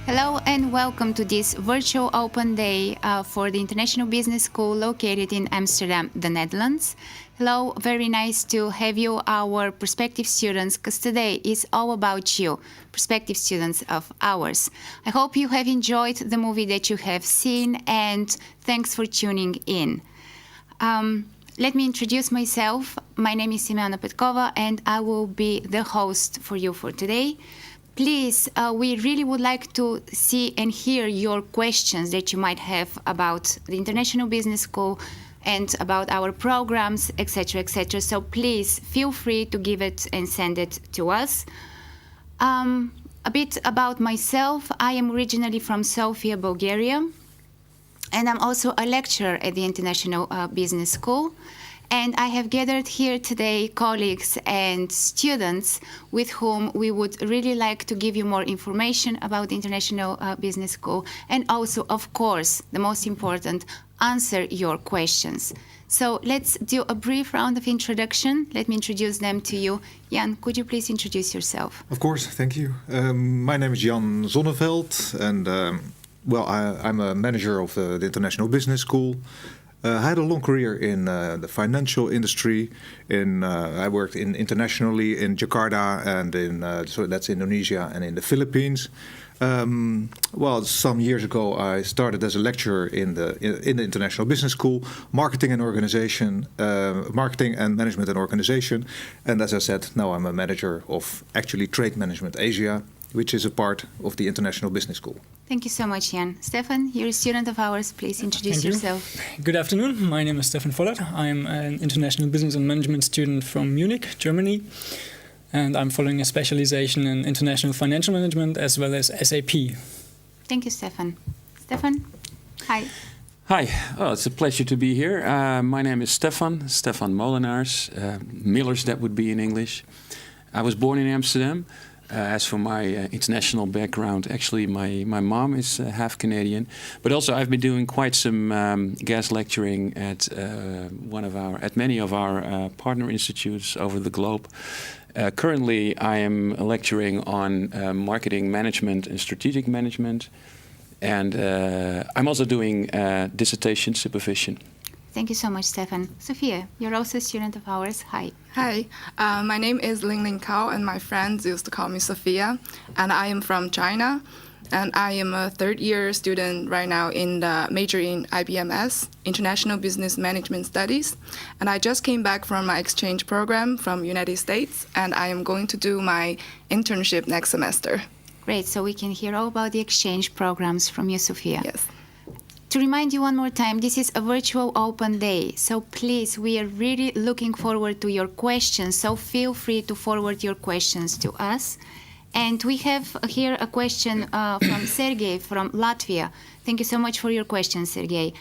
Hello and welcome to this virtual open day for the International Business School located in Amsterdam, the Netherlands. Hello, very nice to have you, our prospective students, because today is all about you, prospective students of ours. I hope you have enjoyed the movie that you have seen, and thanks for tuning in. Let me introduce myself. My name is Simona Petkova, and I will be the host for you for today. Please, we really would like to see and hear your questions that you might have about the International Business School and about our programs, etc., etc. So please feel free to give it and send it to us. A bit about myself. I am originally from Sofia, Bulgaria, and I'm also a lecturer at the International Business School. And I have gathered here today colleagues and students with whom we would really like to give you more information about the International Business School, and also, of course, the most important, answer your questions. So let's do a brief round of introduction. Let me introduce them to you. Jan, could you please introduce yourself? Of course, thank you. My name is Jan Zonneveld, and I'm a manager of the International Business School. I had a long career in the financial industry. I worked internationally in Jakarta and so that's Indonesia and in the Philippines. Some years ago I started as a lecturer in the International Business School, marketing and management and organization. And as I said, now I'm a manager of actually Trade Management Asia, which is a part of the International Business School. Thank you so much, Jan. Stefan, you're a student of ours. Please introduce yourself. Good afternoon. My name is Stefan Fuller. I'm an international business and management student from Munich, Germany. And I'm following a specialization in international financial management as well as SAP. Thank you, Stefan. Stefan, hi. Hi, it's a pleasure to be here. My name is Stefan Molenaars, Millers that would be in English. I was born in Amsterdam. As for my international background, actually my mom is half Canadian, but also I've been doing quite some guest lecturing at many of our partner institutes over the globe. Currently, I am lecturing on marketing management and strategic management, and I'm also doing dissertation supervision. Thank you so much, Stefan. Sophia, you're also a student of ours. Hi. Hi, my name is Ling Kao, and my friends used to call me Sophia, and I am from China, and I am a third-year student right now in the major in IBMS, International Business Management Studies, and I just came back from my exchange program from United States, and I am going to do my internship next semester. Great, so we can hear all about the exchange programs from you, Sophia. Yes. To remind you one more time, this is a virtual open day, so please, we are really looking forward to your questions, so feel free to forward your questions to us. And we have here a question from Sergey from Latvia. Thank you so much for your question, Sergey.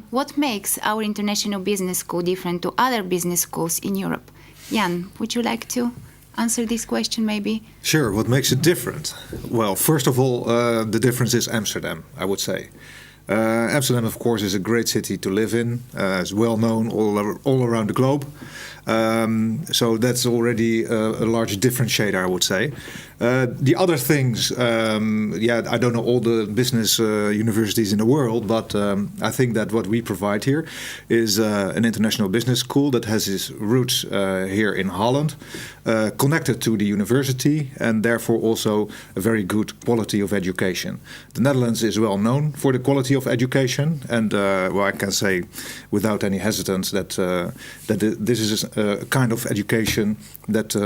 What makes our International Business School different to other business schools in Europe? Jan, would you like to answer this question maybe? Sure, what makes it different? Well, first of all, the difference is Amsterdam, I would say. Amsterdam, of course, is a great city to live in. It's well known all around the globe. So that's already a large differentiator, I would say. The other things, I don't know all the business universities in the world, but I think that what we provide here is an international business school that has its roots here in Holland, connected to the university, and therefore also a very good quality of education. The Netherlands is well known for the quality of education, and I can say without any hesitance that this is a kind of education that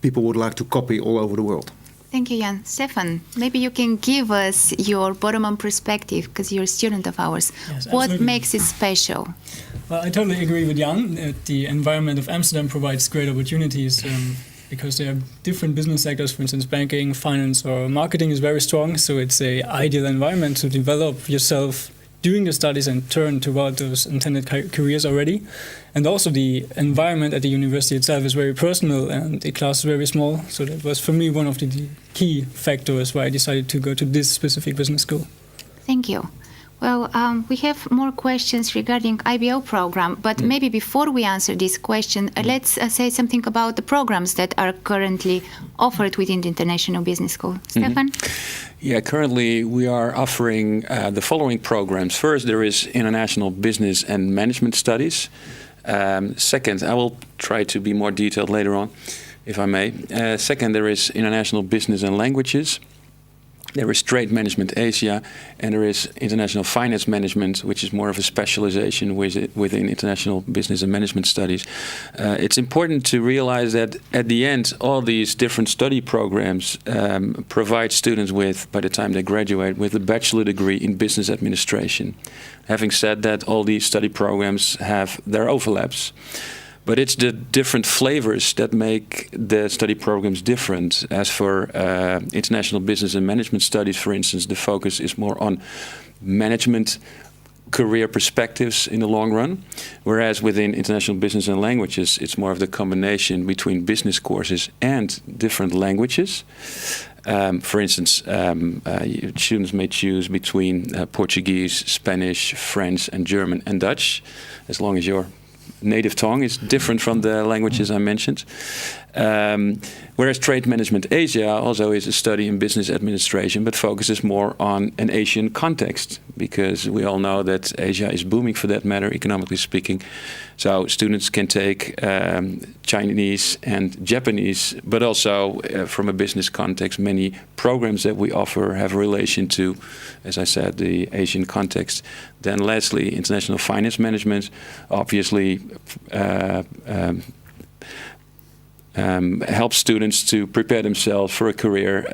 people would like to copy all over the world. Thank you, Jan. Stefan, maybe you can give us your bottom-up perspective, because you're a student of ours. Yes, what makes it special? Well, I totally agree with Jan that the environment of Amsterdam provides great opportunities because there are different business sectors, for instance, banking, finance, or marketing is very strong. So it's an ideal environment to develop yourself during the studies and turn toward those intended careers already. And also the environment at the university itself is very personal and the class is very small. So that was for me one of the key factors why I decided to go to this specific business school. Thank you. Well, we have more questions regarding IBO program, but maybe before we answer this question, let's say something about the programs that are currently offered within the International Business School. Stefan? Yeah, currently we are offering the following programs. First, there is International Business and Management Studies. Second, I will try to be more detailed later on, if I may. Second, there is International Business and Languages. There is Trade Management Asia, and there is International Finance Management, which is more of a specialization within International Business and Management Studies. It's important to realize that at the end, all these different study programs provide students with, by the time they graduate, with a bachelor degree in business administration. Having said that, all these study programs have their overlaps. But it's the different flavors that make the study programs different. As for International Business and Management Studies, for instance, the focus is more on management career perspectives in the long run. Whereas within International Business and Languages, it's more of the combination between business courses and different languages. For instance, students may choose between Portuguese, Spanish, French, and German and Dutch, as long as your native tongue is different from the languages I mentioned. Whereas Trade Management Asia also is a study in business administration, but focuses more on an Asian context, because we all know that Asia is booming for that matter, economically speaking. So students can take Chinese and Japanese, but also from a business context, many programs that we offer have a relation to, as I said, the Asian context. Then lastly, International Finance Management, obviously helps students to prepare themselves for a career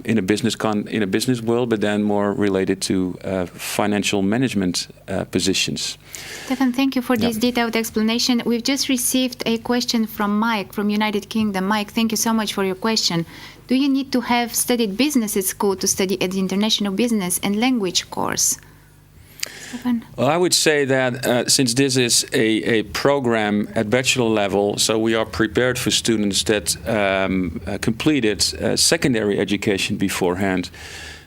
in a business world, but then more related to financial management positions. Stefan, thank you for this detailed explanation. We've just received a question from Mike from United Kingdom. Mike, thank you so much for your question. Do you need to have studied business at school to study at the International Business and Language course? Well, I would say that since this is a program at bachelor level, so we are prepared for students that completed secondary education beforehand.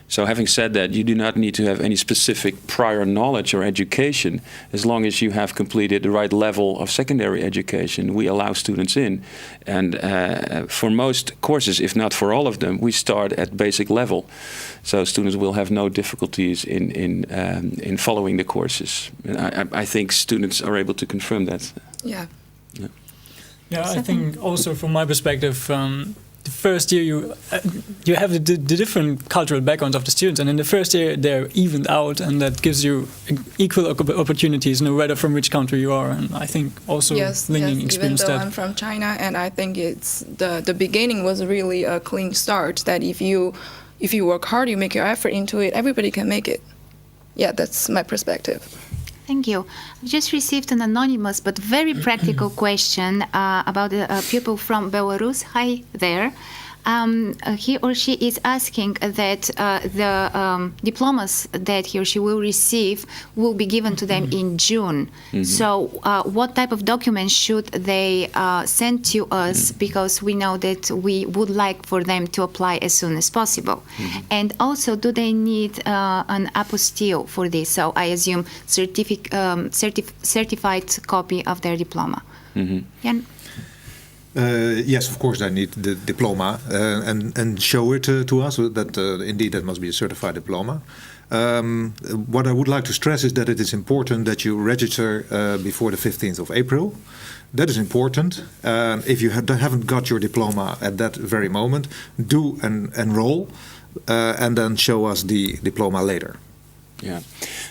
So having said that, you do not need to have any specific prior knowledge or education. As long as you have completed the right level of secondary education, we allow students in. And for most courses, if not for all of them, we start at basic level. So students will have no difficulties in following the courses. And I think students are able to confirm that. Yeah. Yeah, I think also from my perspective, the first year you have the different cultural backgrounds of the students, and in the first year they're evened out, and that gives you equal opportunities no matter from which country you are. And I think also Lingling experienced even though that. I'm from China, and I think it's the beginning was really a clean start, that if you work hard, you make your effort into it, everybody can make it. Yeah, that's my perspective. Thank you. I just received an anonymous but very practical question about a pupil from Belarus. Hi there. He or she is asking that the diplomas that he or she will receive will be given to them in June. So what type of documents should they send to us? Because we know that we would like for them to apply as soon as possible. And also, do they need an apostille for this? So I assume certified copy of their diploma. Jan? Yes, of course, they need the diploma and show it to us. That indeed that must be a certified diploma. What I would like to stress is that it is important that you register before the 15th of April. That is important. If you haven't got your diploma at that very moment, do enroll and then show us the diploma later. Yeah,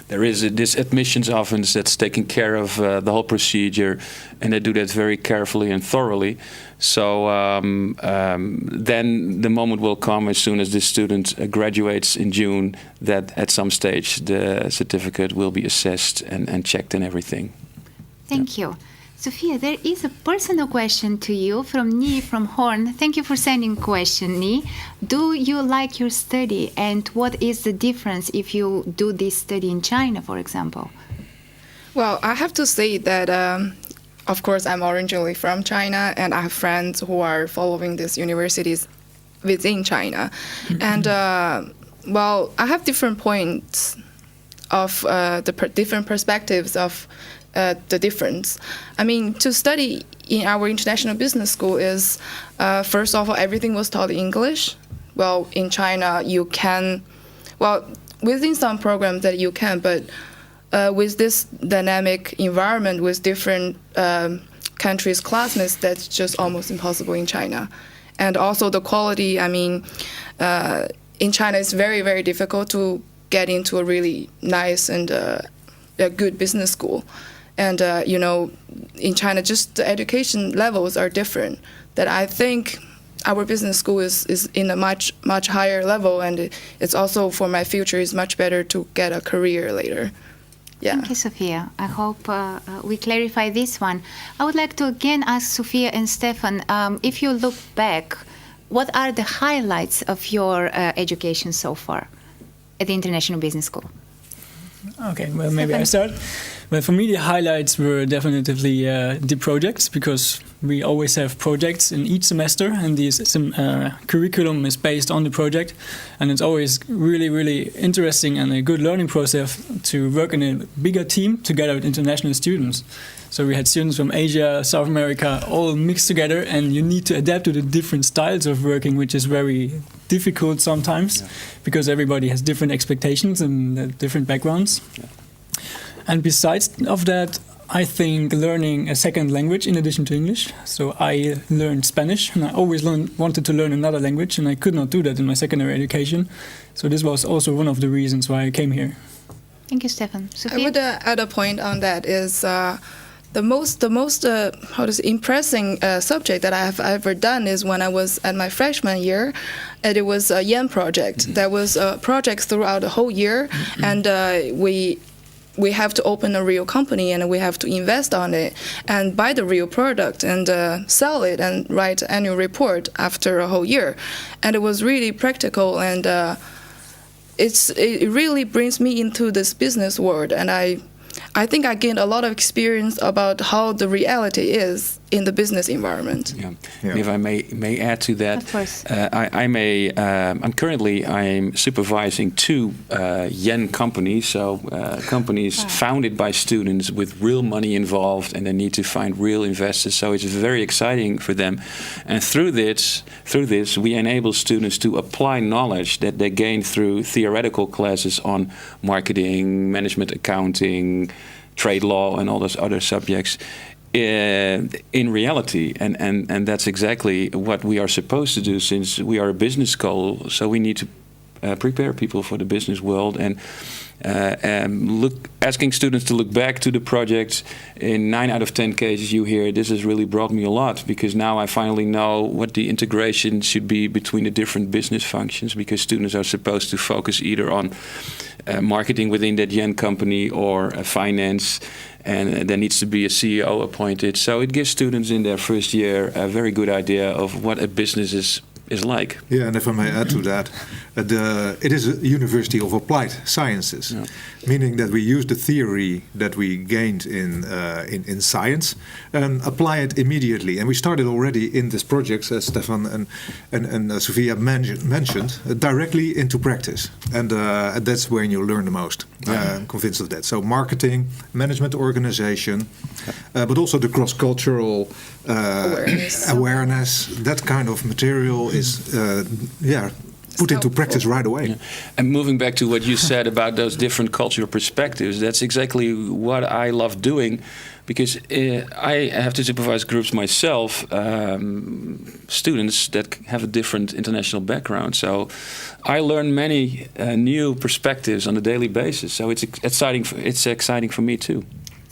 there is this admissions office that's taking care of the whole procedure, and they do that very carefully and thoroughly. So then the moment will come as soon as this student graduates in June, that at some stage the certificate will be assessed and checked and everything. Thank you. Sophia, there is a personal question to you from Ni from Horn. Thank you for sending question, Ni. Do you like your study, and what is the difference if you do this study in China, for example? Well, I have to say that, of course, I'm originally from China, and I have friends who are following these universities within China. And, well, I have different points of the different perspectives of the difference. I mean, to study in our international business school is, first of all, everything was taught in English. Well, in China, you can, well, within some programs that you can, but with this dynamic environment with different countries' classmates, that's just almost impossible in China. And also the quality, I mean, in China, it's very, very difficult to get into a really nice and a good business school. And, you know, in China, just the education levels are different. That I think our business school is in a much, much higher level, and it's also, for my future, is much better to get a career later. Yeah. Thank you, Sophia. I hope we clarify this one. I would like to again ask Sophia and Stefan, if you look back, what are the highlights of your education so far at the International Business School? Okay, well, maybe I start. Well, for me, the highlights were definitely the projects, because we always have projects in each semester, and the curriculum is based on the project. And it's always really, really interesting and a good learning process to work in a bigger team together with international students. So we had students from Asia, South America, all mixed together, and you need to adapt to the different styles of working, which is very difficult sometimes, because everybody has different expectations and different backgrounds. Yeah. And besides of that, I think learning a second language in addition to English. So I learned Spanish, and I always wanted to learn another language, and I could not do that in my secondary education. So this was also one of the reasons why I came here. Thank you, Stefan. Sophia? I would add a point on that is the most impressing subject that I have ever done is when I was at my freshman year, and it was a yen project. There was a project throughout the whole year, and we have to open a real company, and we have to invest on it and buy the real product and sell it and write an annual report after a whole year. And it was really practical, and it really brings me into this business world. And I think I gained a lot of experience about how the reality is in the business environment. Yeah. And if I may add to that, of course. I'm supervising 2 yen companies, so companies founded by students with real money involved, and they need to find real investors. So it's very exciting for them. And through this, we enable students to apply knowledge that they gain through theoretical classes on marketing, management, accounting, trade law, and all those other subjects in reality, and that's exactly what we are supposed to do, since we are a business school. So we need to prepare people for the business world, and asking students to look back to the projects. In 9 out of 10 cases, you hear, this has really brought me a lot, because now I finally know what the integration should be between the different business functions, because students are supposed to focus either on marketing within that yen company or finance, and there needs to be a CEO appointed. So it gives students in their first year a very good idea of what a business is like. Yeah, and if I may add to that, it is a university of applied sciences, meaning that we use the theory that we gained in science and apply it immediately. And we started already in this project, as Stefan and Sophia mentioned, directly into practice. And that's when you learn the most. I'm convinced of that. So marketing, management, organization, but also the cross-cultural awareness, that kind of material is put into practice right away. Yeah. And moving back to what you said about those different cultural perspectives, that's exactly what I love doing, because I have to supervise groups myself, students that have a different international background. So I learn many new perspectives on a daily basis. So it's exciting for me too.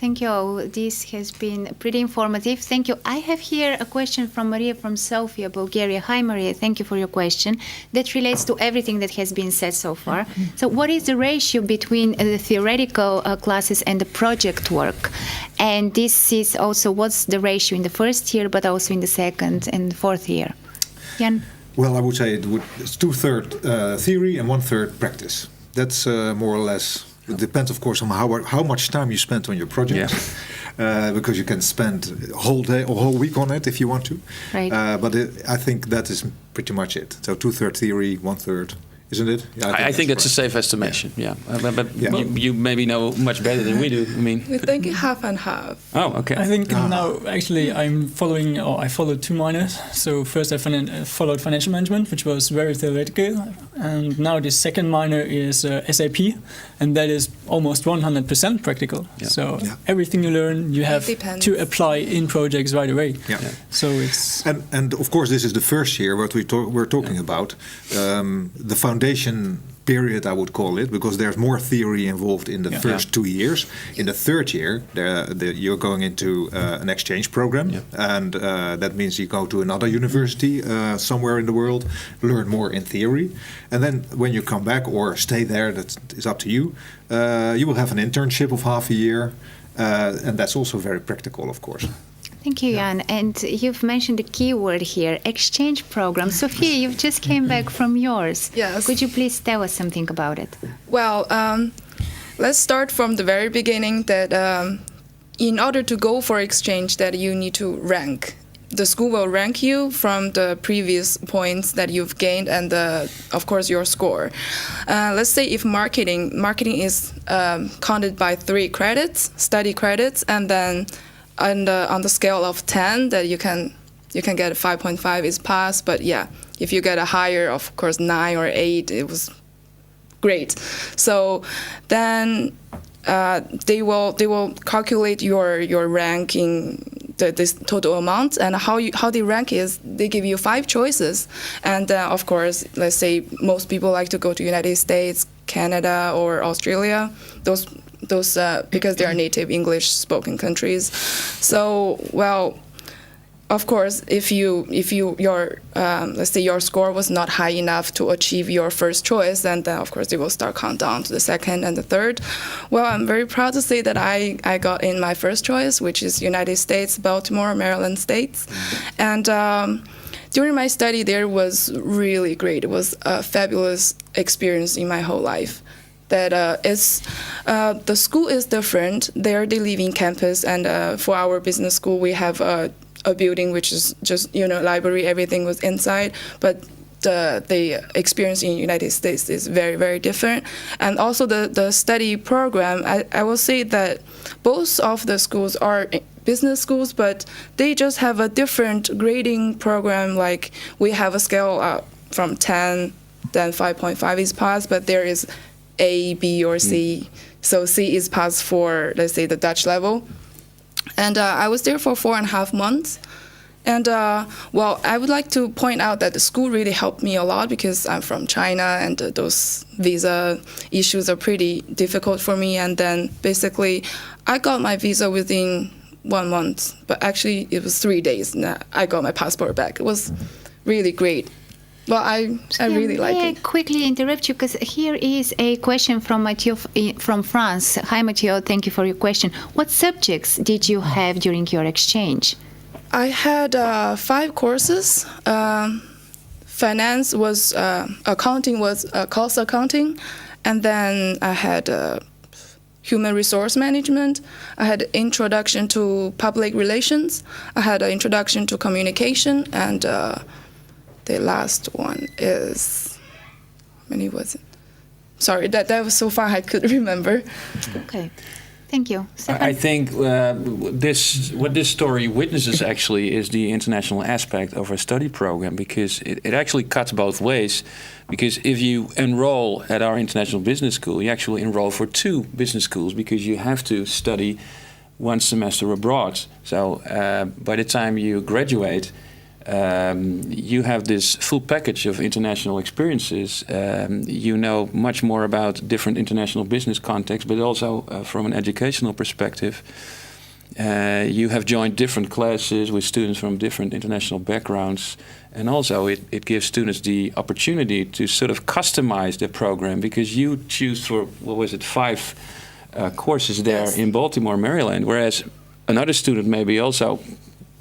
Thank you. This has been pretty informative. Thank you. I have here a question from Maria from Sofia, Bulgaria. Hi, Maria. Thank you for your question. That relates to everything that has been said so far. So what is the ratio between the theoretical classes and the project work? And this is also what's the ratio in the first year, but also in the second and fourth year? Jan? Well, I would say it's 2/3 theory and 1/3 practice. That's more or less. It depends, of course, on how much time you spend on your project, because you can spend a whole day or whole week on it if you want to. Right. But I think that is pretty much it. So 2/3 theory, 1/3 isn't it? Yeah, I think that's right. a safe estimation. Yeah, but Yeah. you maybe know much better than we do. I mean, We think half and half. oh, okay. I think now actually I followed 2 minors. So first I followed financial management, which was very theoretical, and now the second minor is SAP, and that is almost 100% practical. Yeah. So Yeah. everything you learn, you have depends. to apply in projects right away. Yeah. So it's And of course, this is the first year what we're talking about. The foundation period, I would call it, because there's more theory involved in the Yeah. first 2 years. In the third year, you're going into an exchange program, and that means you go to another university somewhere in the world, learn more in theory, and then when you come back or stay there, that is up to you. You will have an internship of half a year, and that's also very practical, of course. Thank you, Jan. And you've mentioned a key word here, exchange program. Sophia, you've just came back from yours. Yes. Could you please tell us something about it? Well, let's start from the very beginning that in order to go for exchange that you need to rank. The school will rank you from the previous points that you've gained and, of course, your score. Let's say if marketing is counted by 3 credits, study credits, and then on the scale of 10 that you can get a 5.5 is pass, but yeah, if you get a higher, of course 9 or 8, it was great. So then they will calculate your ranking, this total amount, and how they rank is they give you 5 choices, and of course, let's say most people like to go to United States, Canada, or Australia. Those because they are native English spoken countries. So, well, of course, if your let's say your score was not high enough to achieve your first choice, then of course they will start count down to the second and the third. Well, I'm very proud to say that I got in my first choice, which is United States, Baltimore, Maryland states, and during my study there was really great. It was a fabulous experience in my whole life. That the school is different. There they live in campus, and for our business school we have a building which is just library. Everything was inside, but the experience in United States is very, very different. And also the study program, I will say that both of the schools are business schools, but they just have a different grading program. Like we have a scale from 10, then 5.5 is pass, but there is A, B, or C. So C is passed for, let's say, the Dutch level. And I was there for 4.5 months. And, well, I would like to point out that the school really helped me a lot because I'm from China, and those visa issues are pretty difficult for me. And then basically I got my visa within 1 month, but actually it was 3 days and I got my passport back. It was really great. Well, I really like May it. I quickly interrupt you, because here is a question from Mathieu from France. Hi, Mathieu. Thank you for your question. What subjects did you have during your exchange? I had 5 courses. Finance was, accounting was cost accounting, and then I had human resource management. I had introduction to public relations. I had an introduction to communication, and the last one is, how many was it? Sorry, that was so far I couldn't remember. Okay. Thank you. Stefan? I think what this story witnesses actually is the international aspect of our study program, because it actually cuts both ways. Because if you enroll at our international business school, you actually enroll for 2 business schools, because you have to study 1 semester abroad. So by the time you graduate, you have this full package of international experiences. You know much more about different international business contexts, but also from an educational perspective. You have joined different classes with students from different international backgrounds, and also it gives students the opportunity to sort of customize their program, because you choose for, 5 courses there in Baltimore, Maryland, whereas another student maybe also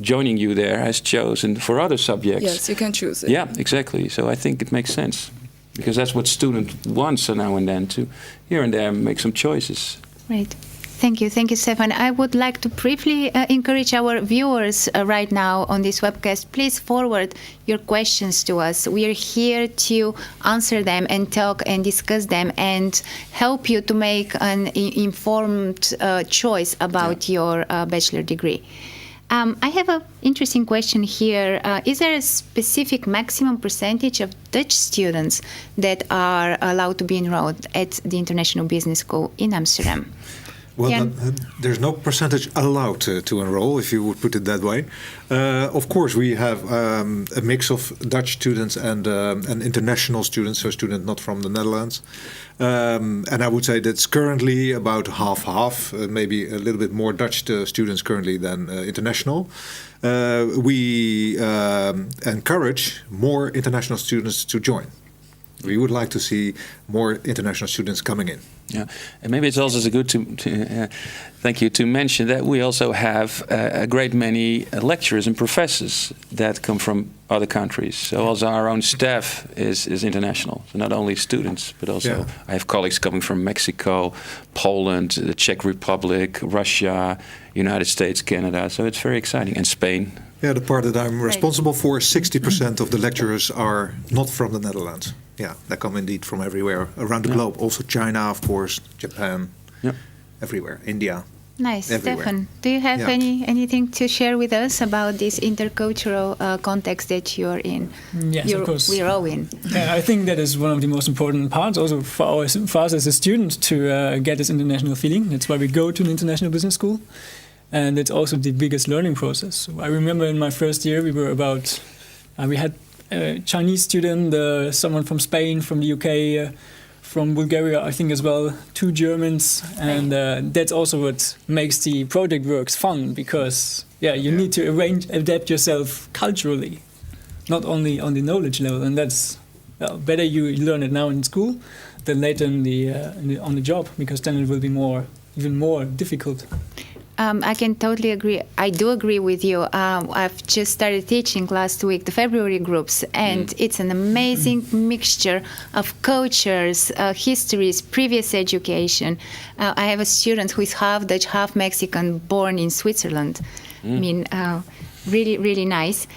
joining you there has chosen for other subjects. Yes, you can choose it. Yeah, exactly. So I think it makes sense, because that's what student wants now and then, to here and there make some choices. Right. Thank you, Stefan. I would like to briefly encourage our viewers right now on this webcast. Please forward your questions to us. We are here to answer them and talk and discuss them and help you to make an informed choice about your bachelor degree. I have an interesting question here. Is there a specific maximum percentage of Dutch students that are allowed to be enrolled at the International Business School in Amsterdam? Well, there's no percentage allowed to enroll, if you would put it that way. Of course, we have a mix of Dutch students and international students, so students not from the Netherlands. And I would say that's currently about half-half, maybe a little bit more Dutch students currently than international. We encourage more international students to join. We would like to see more international students coming in. Yeah, and maybe it's also good to mention that we also have a great many lecturers and professors that come from other countries. So also our own staff is international. So not only students, but also I have colleagues coming from Mexico, Poland, the Czech Republic, Russia, United States, Canada. So it's very exciting, and Spain. Yeah, the part that I'm responsible for, 60% of the lecturers are not from the Netherlands. Yeah, they come indeed from everywhere around the globe. Also China, of course, Japan, everywhere, India. Nice. Everywhere. Stefan, do you have anything to share with us about this intercultural context that you're in? Yes, of course. We're all in. Yeah, I think that is one of the most important parts also for us as a student to get this international feeling. That's why we go to an international business school. And it's also the biggest learning process. So I remember in my first year, we had a Chinese student, someone from Spain, from the UK, from Bulgaria, I think as well, 2 Germans. And that's also what makes the project works fun, because you need to adapt yourself culturally, not only on the knowledge level. And that's better you learn it now in school than later on the job, because then it will be even more difficult. I can totally agree. I do agree with you. I've just started teaching last week the February groups, and it's an amazing mixture of cultures, histories, previous education. I have a student who is half Dutch, half Mexican, born in Switzerland. I mean, really, really nice.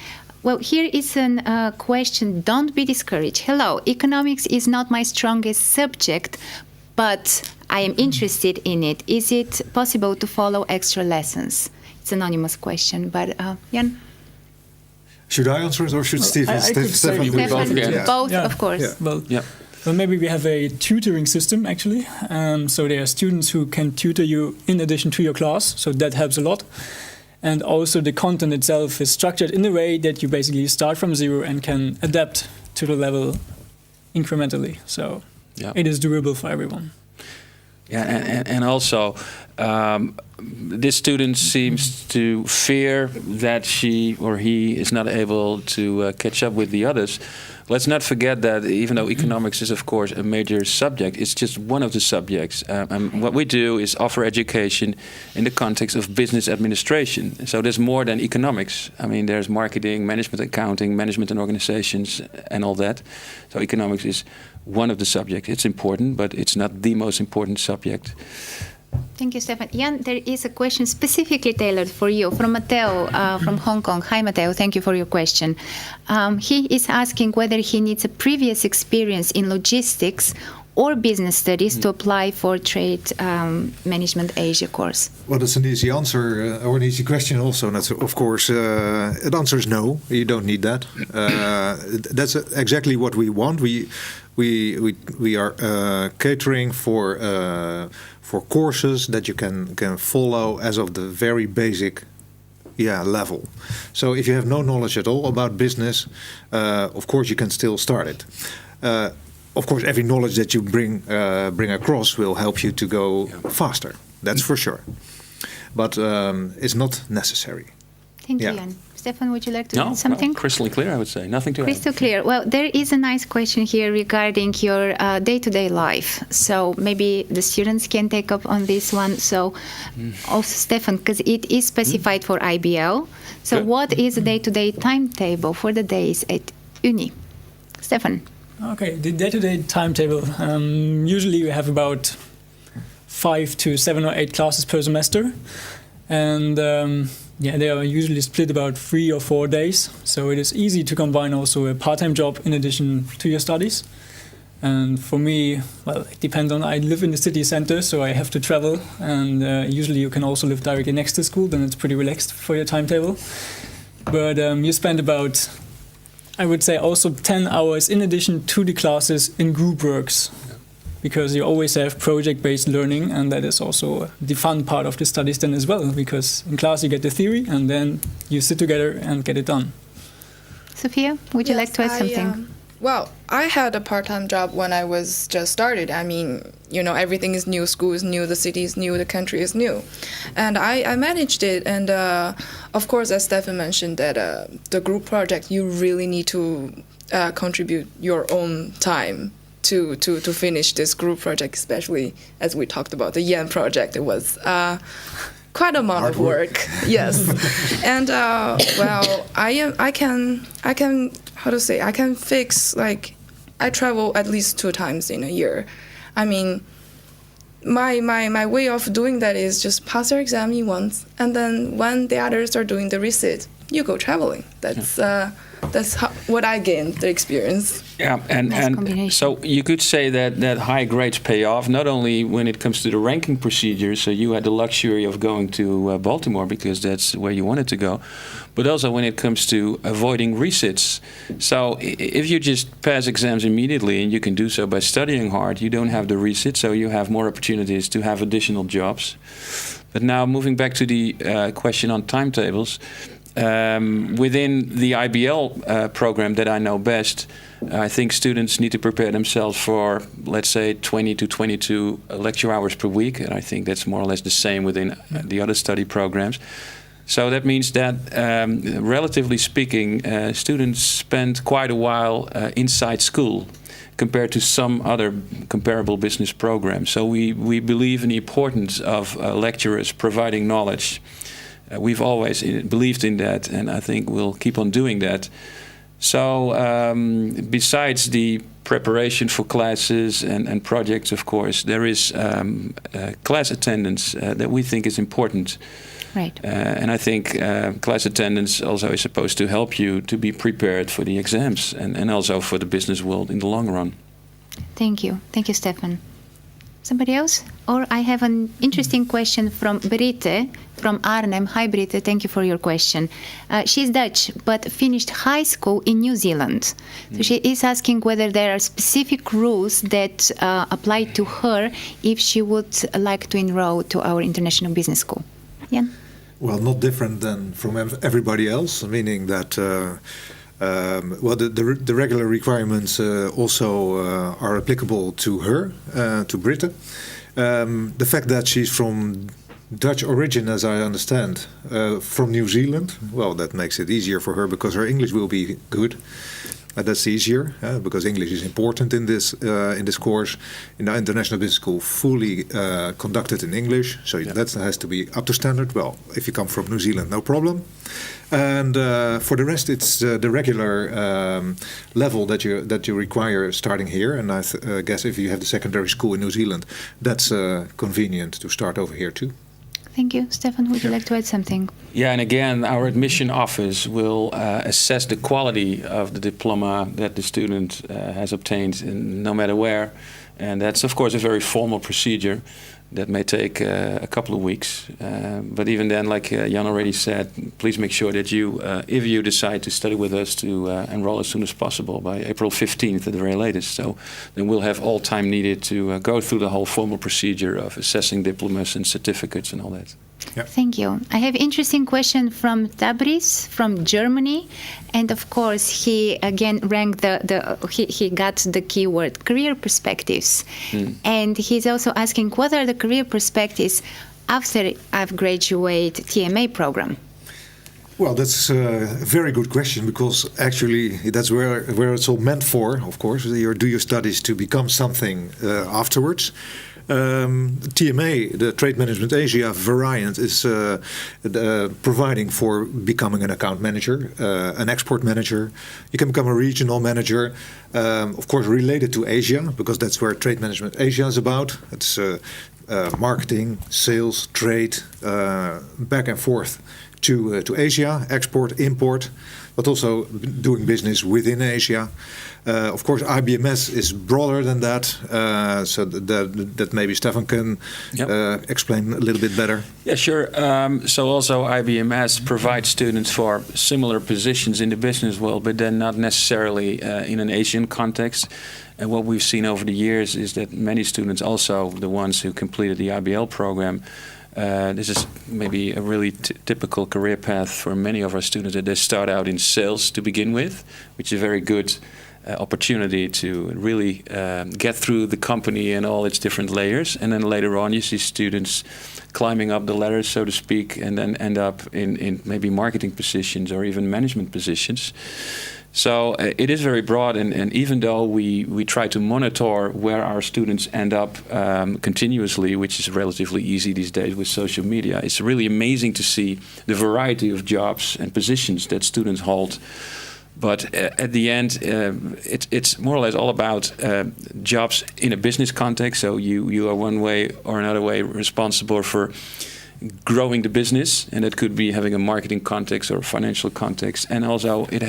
Well, here is a question. Don't be discouraged. Hello, economics is not my strongest subject, but I am interested in it. Is it possible to follow extra lessons? It's an anonymous question, but Jan? Should I answer it, or should Stefan? Stefan, both, of course. Yeah. Well, maybe we have a tutoring system, actually. So there are students who can tutor you in addition to your class, so that helps a lot. And also the content itself is structured in a way that you basically start from zero and can adapt to the level incrementally. So it is doable for everyone. Yeah, and also this student seems to fear that she or he is not able to catch up with the others. Let's not forget that even though economics is, of course, a major subject, it's just one of the subjects. What we do is offer education in the context of business administration. So there's more than economics. I mean, there's marketing, management, accounting, management and organizations, and all that. So economics is one of the subjects. It's important, but it's not the most important subject. Thank you, Stefan. Jan, there is a question specifically tailored for you from Matteo from Hong Kong. Hi, Matteo. Thank you for your question. He is asking whether he needs a previous experience in logistics or business studies to apply for Trade Management Asia course. Well, that's an easy answer, or an easy question also. And that's, of course, the answer is no. You don't need that. That's exactly what we want. We are catering for courses that you can follow as of the very basic level. So if you have no knowledge at all about business, of course you can still start it. Of course, every knowledge that you bring across will help you to go faster. That's for sure. But it's not necessary. Thank you, Jan. Stefan, would you like to add something? No, crystal clear, I would say. Nothing to add. Crystal clear. Well, there is a nice question here regarding your day-to-day life. So maybe the students can take up on this one. So also, Stefan, because it is specified for IBL. So what is the day-to-day timetable for the days at Uni? Stefan. Okay, the day-to-day timetable. Usually we have about 5 to 7 or 8 classes per semester. And they are usually split about 3 or 4 days. So it is easy to combine also a part-time job in addition to your studies. And for me, well, it depends on, I live in the city center, so I have to travel. And usually you can also live directly next to school, then it's pretty relaxed for your timetable. But you spend about, I would say, also 10 hours in addition to the classes in group works. Because you always have project-based learning, and that is also the fun part of the studies then as well, because in class you get the theory, and then you sit together and get it done. Sophia, would you like to add something? Well, I had a part-time job when I was just started. I mean, everything is new, school is new, the city is new, the country is new. And I managed it, and of course, as Stefan mentioned, that the group project, you really need to contribute your own time to finish this group project, especially as we talked about the Yan project. It was quite a amount of work. Yes. And well, I can I can fix, like, I travel at least 2 times in a year. I mean, my way of doing that is just pass your exam once, and then when the others are doing the resit, you go traveling. That's what I gained the experience. Yeah, and so you could say that high grades pay off, not only when it comes to the ranking procedure, so you had the luxury of going to Baltimore because that's where you wanted to go, but also when it comes to avoiding resits. So if you just pass exams immediately, and you can do so by studying hard, you don't have the resit, so you have more opportunities to have additional jobs. But now moving back to the question on timetables, within the IBL program that I know best, I think students need to prepare themselves for, let's say, 20 to 22 lecture hours per week. And I think that's more or less the same within the other study programs. So that means that, relatively speaking, students spend quite a while inside school compared to some other comparable business programs. So we believe in the importance of lecturers providing knowledge. We've always believed in that, and I think we'll keep on doing that. So besides the preparation for classes and projects, of course, there is class attendance that we think is important. Right. And I think class attendance also is supposed to help you to be prepared for the exams and also for the business world in the long run. Thank you. Thank you, Stefan. Somebody else? Or I have an interesting question from Britte from Arnhem. Hi, Britte. Thank you for your question. She's Dutch, but finished high school in New Zealand. So she is asking whether there are specific rules that apply to her if she would like to enroll to our international business school. Jan? Well, not different than from everybody else, meaning that the regular requirements also are applicable to her, to Britta. The fact that she's from Dutch origin, as I understand, from New Zealand, well, that makes it easier for her because her English will be good. That's easier because English is important in this course. In the International Business School, fully conducted in English, so that has to be up to standard. Well, if you come from New Zealand, no problem. And for the rest, it's the regular level that you require starting here. And I guess if you have the secondary school in New Zealand, that's convenient to start over here too. Thank you. Stefan, would you like to add something? Yeah, and again, our admission office will assess the quality of the diploma that the student has obtained, no matter where. And that's, of course, a very formal procedure that may take a couple of weeks. But even then, like Jan already said, please make sure that you, if you decide to study with us, to enroll as soon as possible by April 15th at the very latest. So then we'll have all time needed to go through the whole formal procedure of assessing diplomas and certificates and all that. Yep. Thank you. I have an interesting question from Tabris from Germany, and of course he again ranked he got the keyword career perspectives, and he's also asking what are the career perspectives after I've graduated TMA program. Well, that's a very good question because actually that's where it's all meant for. Of course, you do your studies to become something afterwards. TMA, the Trade Management Asia variant, is providing for becoming an account manager, an export manager. You can become a regional manager, of course related to Asia, because that's where Trade Management Asia is about. It's marketing, sales, trade, back and forth to Asia, export, import, but also doing business within Asia. Of course, IBMS is broader than that, so that maybe Stefan can explain a little bit better. Yeah, sure. So also IBMS provides students for similar positions in the business world, but then not necessarily in an Asian context. And what we've seen over the years is that many students, also the ones who completed the IBL program, this is maybe a really typical career path for many of our students, that they start out in sales to begin with, which is a very good opportunity to really get through the company and all its different layers. And then later on you see students climbing up the ladder, so to speak, and then end up in maybe marketing positions or even management positions. So it is very broad, and even though we try to monitor where our students end up continuously, which is relatively easy these days with social media, it's really amazing to see the variety of jobs and positions that students hold. But at the end, it's more or less all about jobs in a business context. So you are one way or another way responsible for growing the business, and that could be having a marketing context or a financial context, and also it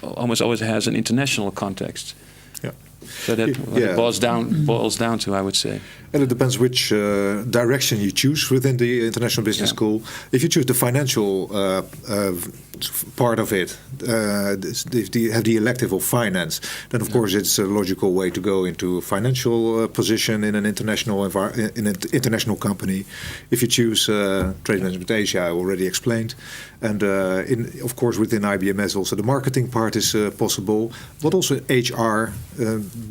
almost always has an international context. Yeah. So that it boils down to, I would say. And it depends which direction you choose within the international business school. If you choose the financial part of it, if you have the elective of finance, then of course it's a logical way to go into a financial position in an international company. If you choose Trade Management Asia, I already explained, and of course within IBMS also the marketing part is possible, but also HR.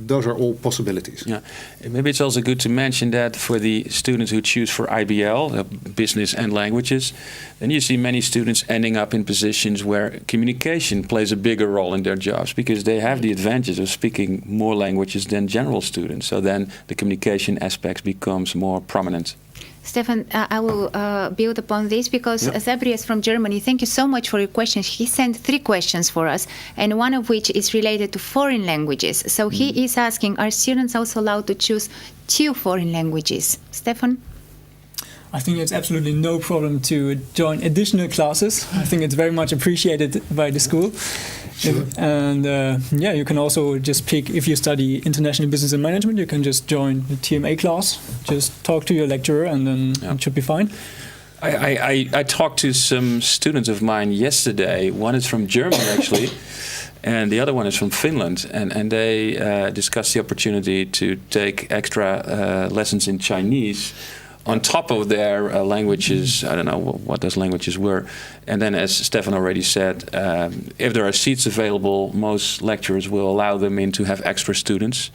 Those are all possibilities. Yeah, and maybe it's also good to mention that for the students who choose for IBL, business and languages, then you see many students ending up in positions where communication plays a bigger role in their jobs, because they have the advantage of speaking more languages than general students. So then the communication aspects becomes more prominent. Stefan, I will build upon this, because Zabrias from Germany, thank you so much for your questions. He sent 3 questions for us, and one of which is related to foreign languages. So he is asking, are students also allowed to choose 2 foreign languages? Stefan? I think it's absolutely no problem to join additional classes. I think it's very much appreciated by the school. Sure. And you can also just pick, if you study international business and management, you can just join the TMA class, just talk to your lecturer, and then it should be fine. I talked to some students of mine yesterday. One is from Germany, actually, and the other one is from Finland. And they discussed the opportunity to take extra lessons in Chinese on top of their languages. I don't know what those languages were. And then, as Stefan already said, if there are seats available, most lecturers will allow them in to have extra students.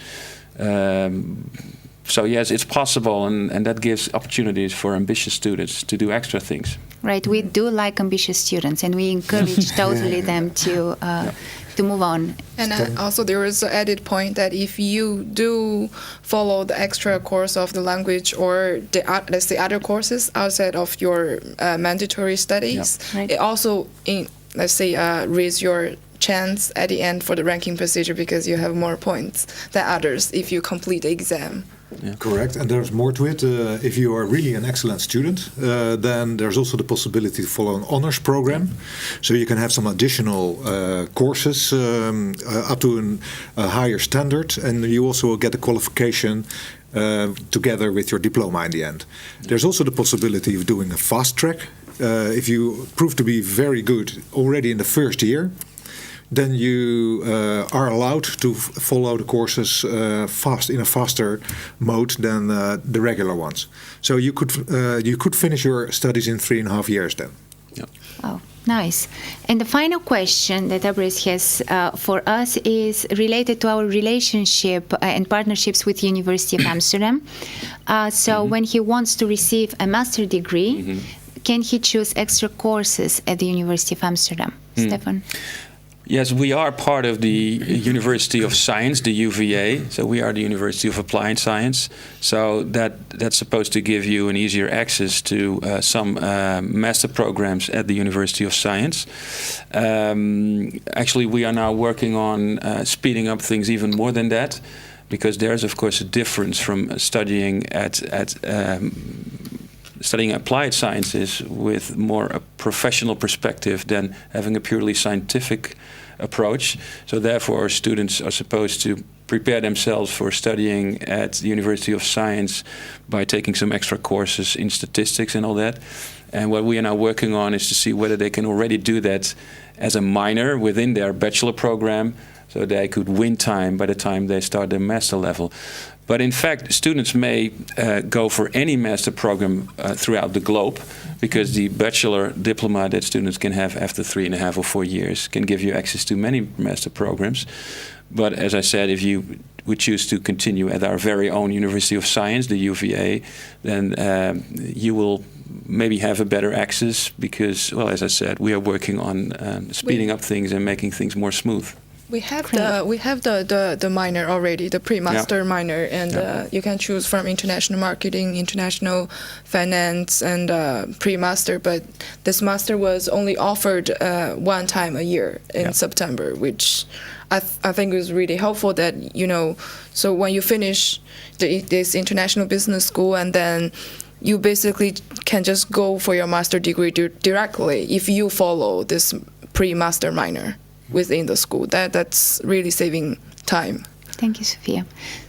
So yes, it's possible, and that gives opportunities for ambitious students to do extra things. Right, we do like ambitious students, and we encourage totally them to move on. And also there is an added point that if you do follow the extra course of the language or let's say other courses outside of your mandatory studies, it also raise your chance at the end for the ranking procedure, because you have more points than others if you complete the exam. Yeah. Correct, and there's more to it. If you are really an excellent student, then there's also the possibility to follow an honors program. So you can have some additional courses up to a higher standard, and you also will get a qualification together with your diploma in the end. There's also the possibility of doing a fast track. If you prove to be very good already in the first year, then you are allowed to follow the courses in a faster mode than the regular ones. So you could finish your studies in 3.5 years then. Yeah. Oh, nice. And the final question that Abris has for us is related to our relationship and partnerships with the University of Amsterdam. When he wants to receive a master's degree, can he choose extra courses at the University of Amsterdam? Stefan? Yes, we are part of the University of Science, the UVA. So we are the University of Applied Science. So that's supposed to give you an easier access to some master programs at the University of Science. Actually, we are now working on speeding up things even more than that. because there's of course a difference from studying studying applied sciences with more a professional perspective than having a purely scientific approach. So therefore, students are supposed to prepare themselves for studying at the University of Science by taking some extra courses in statistics and all that. And what we are now working on is to see whether they can already do that as a minor within their bachelor program, so they could win time by the time they start their master level. But in fact, students may go for any master program throughout the globe, because the bachelor diploma that students can have after 3.5 or 4 years can give you access to many master programs. But as I said, if you would choose to continue at our very own University of Science, the UVA, then you will maybe have a better access because, well, as I said, we are working on speeding up things and making things more smooth. We have the minor already, the pre-master minor, and you can choose from international marketing, international finance, and pre-master. But this master was only offered one time a year in September, which I think is really helpful. That so when you finish this international business school, and then you basically can just go for your master degree directly if you follow this pre-master minor within the school. That's really saving time. Thank you, Sophia.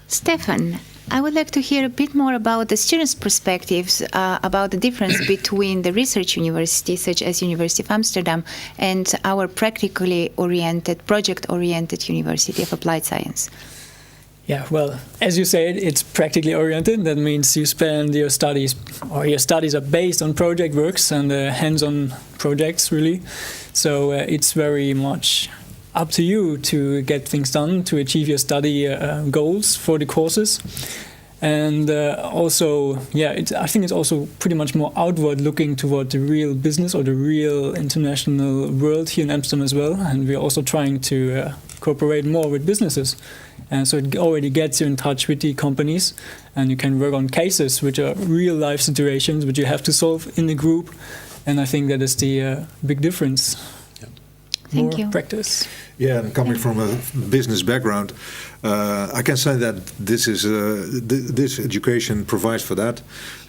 Stefan, I would like to hear a bit more about the students' perspectives about the difference between the research universities, such as University of Amsterdam, and our practically oriented, project-oriented University of Applied Science. Yeah, well, as you said, it's practically oriented. That means you spend your studies are based on project works and hands-on projects, really. So it's very much up to you to get things done, to achieve your study goals for the courses. And also, I think it's also pretty much more outward looking toward the real business or the real international world here in Amsterdam as well. And we're also trying to cooperate more with businesses. And so it already gets you in touch with the companies, and you can work on cases which are real life situations which you have to solve in the group. And I think that is the big difference. Thank more you. Practice. Yeah, and coming from a business background, I can say that this is this education provides for that.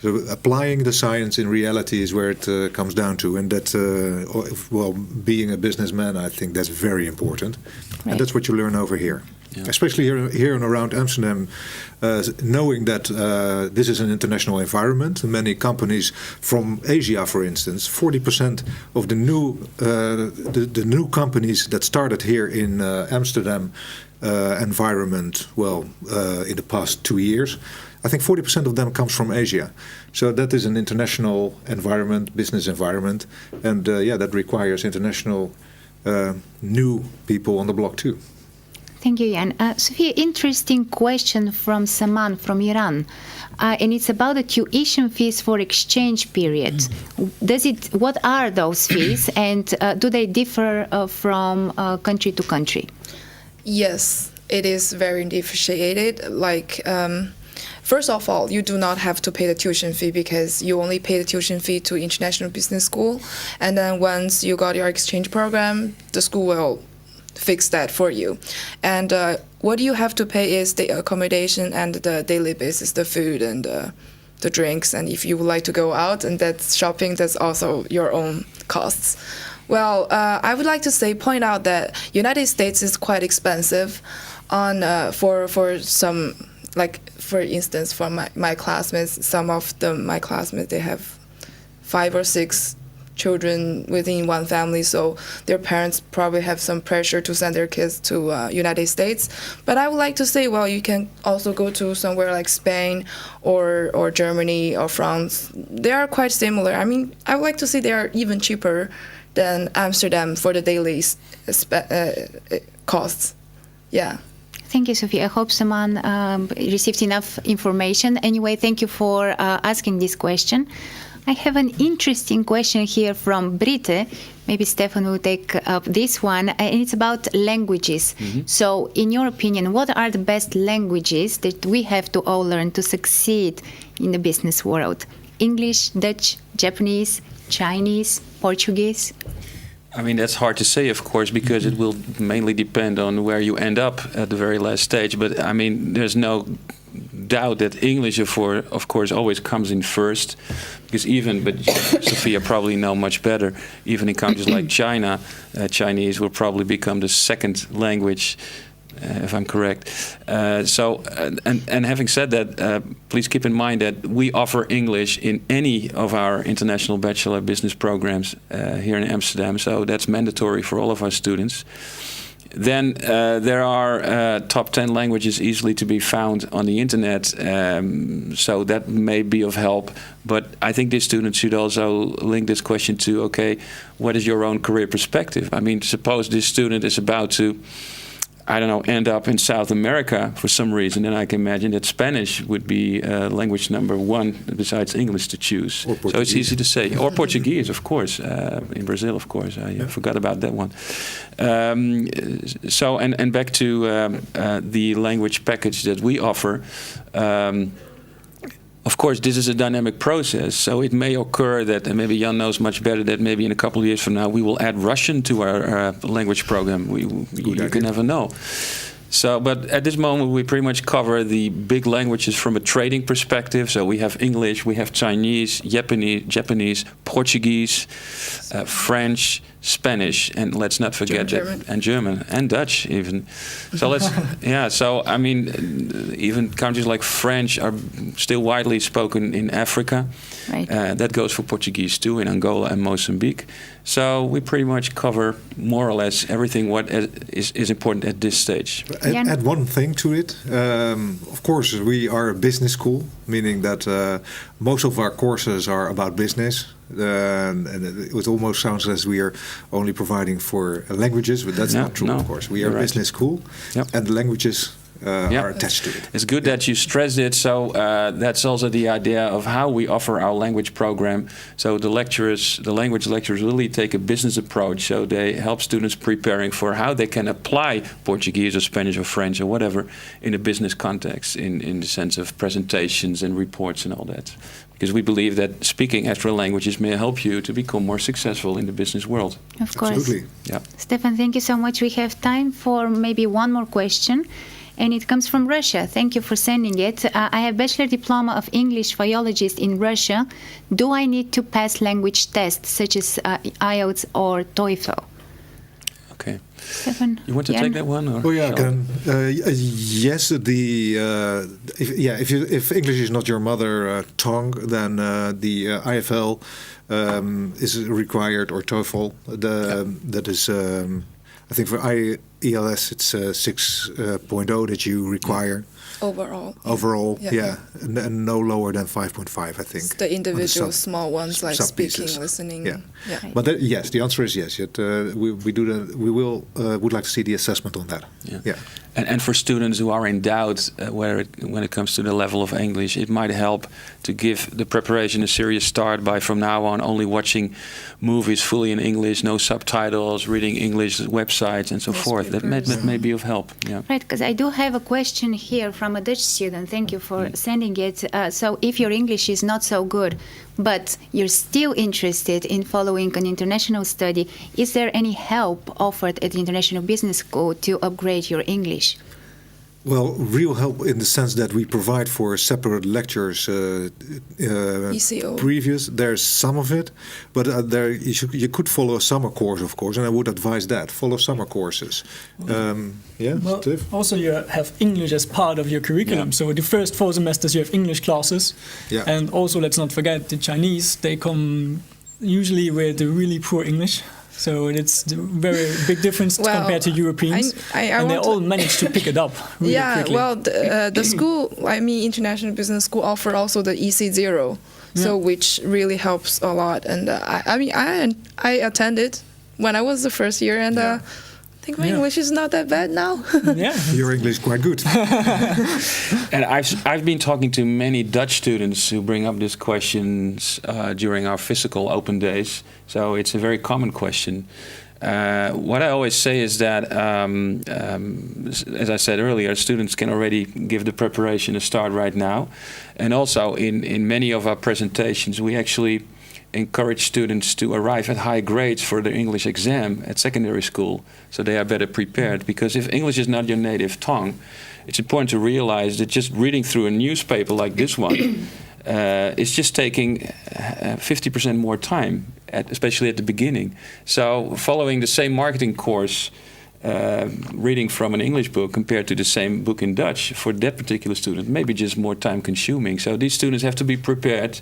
So applying the science in reality is where it comes down to, and that being a businessman, I think that's very important, and that's what you learn over here. Yeah. Especially here and around Amsterdam, knowing that this is an international environment. Many companies from Asia, for instance, 40% of the new companies that started here in Amsterdam environment, in the past 2 years, I think 40% of them comes from Asia. So that is an international environment, business environment, and that requires international new people on the block too. Thank you, Jan. Sophia, interesting question from Saman from Iran, and it's about the tuition fees for exchange period. What are those fees, and do they differ from country to country? Yes, it is very differentiated. First of all, you do not have to pay the tuition fee because you only pay the tuition fee to international business school, and then once you got your exchange program, the school will fix that for you. And what you have to pay is the accommodation and the daily basis, the food and the drinks. And if you would like to go out and that's shopping, that's also your own costs. Well, I would like to point out that United States is quite expensive for some, for instance, for my classmates, some of my classmates, they have 5 or 6 children within one family, so their parents probably have some pressure to send their kids to United States. But I would like to say, you can also go to somewhere like Spain or Germany or France. They are quite similar. I mean, I would like to say they are even cheaper than Amsterdam for the daily costs. Yeah. Thank you, Sophie. I hope Saman received enough information. Anyway, thank you for asking this question. I have an interesting question here from Britte. Maybe Stefan will take up this one, and it's about languages. Mm-hmm. So, in your opinion, what are the best languages that we have to all learn to succeed in the business world? English, Dutch, Japanese, Chinese, Portuguese? I mean, that's hard to say, of course, because it will mainly depend on where you end up at the very last stage. But I mean, there's no doubt that English, of course, always comes in first, because but Sophia probably know much better. Even in countries like China, Chinese will probably become the second language. If I'm correct. And having said that, please keep in mind that we offer English in any of our international bachelor business programs here in Amsterdam. So that's mandatory for all of our students. Then there are top 10 languages easily to be found on the internet, so that may be of help. But I think these students should also link this question to, okay, what is your own career perspective? I mean, suppose this student is about to, I don't know, end up in South America for some reason, then I can imagine that Spanish would be language number one besides English to choose. So it's easy to say. Or Portuguese, of course, in Brazil, of course. I forgot about that one. So, and back to the language package that we offer. Of course, this is a dynamic process, so it may occur that, and maybe Jan knows much better, that maybe in a couple of years from now we will add Russian to our language program. You can never know. So, but at this moment we pretty much cover the big languages from a trading perspective. So we have English, we have Chinese, Japanese, Portuguese, French, Spanish, and let's not forget German and Dutch even. So let's So I mean, even countries like French are still widely spoken in Africa. Right. That goes for Portuguese too in Angola and Mozambique. So we pretty much cover more or less everything what is important at this stage. Add one thing to it. Of course, we are a business school, meaning that most of our courses are about business. And it almost sounds as we are only providing for languages, but that's not true, of course. We are a business school, and the languages are attached to it. It's good that you stressed it. So that's also the idea of how we offer our language program. So the language lecturers really take a business approach. So they help students preparing for how they can apply Portuguese or Spanish or French or whatever in a business context, in the sense of presentations and reports and all that. Because we believe that speaking extra languages may help you to become more successful in the business world. Of course. Absolutely. Yeah. Stefan, thank you so much. We have time for maybe one more question, and it comes from Russia. Thank you for sending it. I have Bachelor Diploma of English Biologist in Russia. Do I need to pass language tests such as Ielts or Toefl? Okay. Stefan, you want to take that one? Or I can. Yes, if English is not your mother tongue, then the IFL is required, or TOEFL. That is, I think for IELTS it's 6.0 that you require. Overall, and no lower than 5.5, I think. It's the individual small ones like speaking, listening. Yeah. Right. But yes, the answer is yes. Yet we do that. We would like to see the assessment on that. Yeah. And for students who are in doubt when it comes to the level of English, it might help to give the preparation a serious start by from now on only watching movies fully in English, no subtitles, reading English websites and so forth. That may be of help. Yeah. Right, because I do have a question here from a Dutch student. Thank you for sending it. So if your English is not so good, but you're still interested in following an international study, is there any help offered at the International Business School to upgrade your English? Well, real help in the sense that we provide for separate lectures. ECO. Previous, there's some of it, but you could follow a summer course, of course, and I would advise that. Follow summer courses. Also, you have English as part of your curriculum. Yeah. So the first 4 semesters you have English classes. Yeah. And also, let's not forget, the Chinese, they come usually with the really poor English. So it's a very big difference compared to Europeans. And they all manage to pick it up really quickly. Well, the school, International Business School, offer also the EC0, so which really helps a lot. And I attended when I was the first year, and I think my English is not that bad now. Your English is quite good. And I've been talking to many Dutch students who bring up these questions during our physical open days. So it's a very common question. What I always say is that, as I said earlier, students can already give the preparation a start right now. And also in many of our presentations, we actually encourage students to arrive at high grades for their English exam at secondary school, so they are better prepared. Because if English is not your native tongue, it's important to realize that just reading through a newspaper like this one is just taking 50% more time, especially at the beginning. So following the same marketing course, reading from an English book compared to the same book in Dutch, for that particular student, maybe just more time consuming. So these students have to be prepared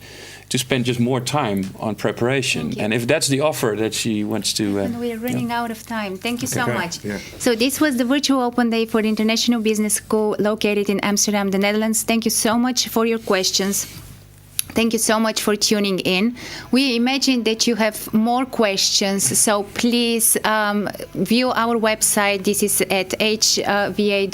to spend just more time on preparation. And if that's the offer that she wants to... and we are running out of time. Thank you so Okay. much. Yeah. So this was the virtual open day for the International Business School located in Amsterdam, the Netherlands. Thank you so much for your questions. Thank you so much for tuning in. We imagine that you have more questions, so please view our website. This is at hva.nl/IBS.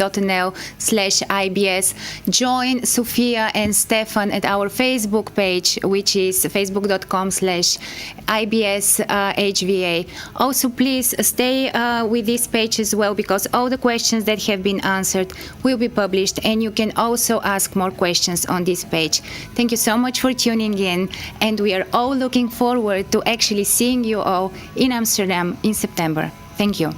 Join Sophia and Stefan at our Facebook page, which is facebook.com/IBS HVA. Also, please stay with this page as well, because all the questions that have been answered will be published, and you can also ask more questions on this page. Thank you so much for tuning in, and we are all looking forward to actually seeing you all in Amsterdam in September. Thank you.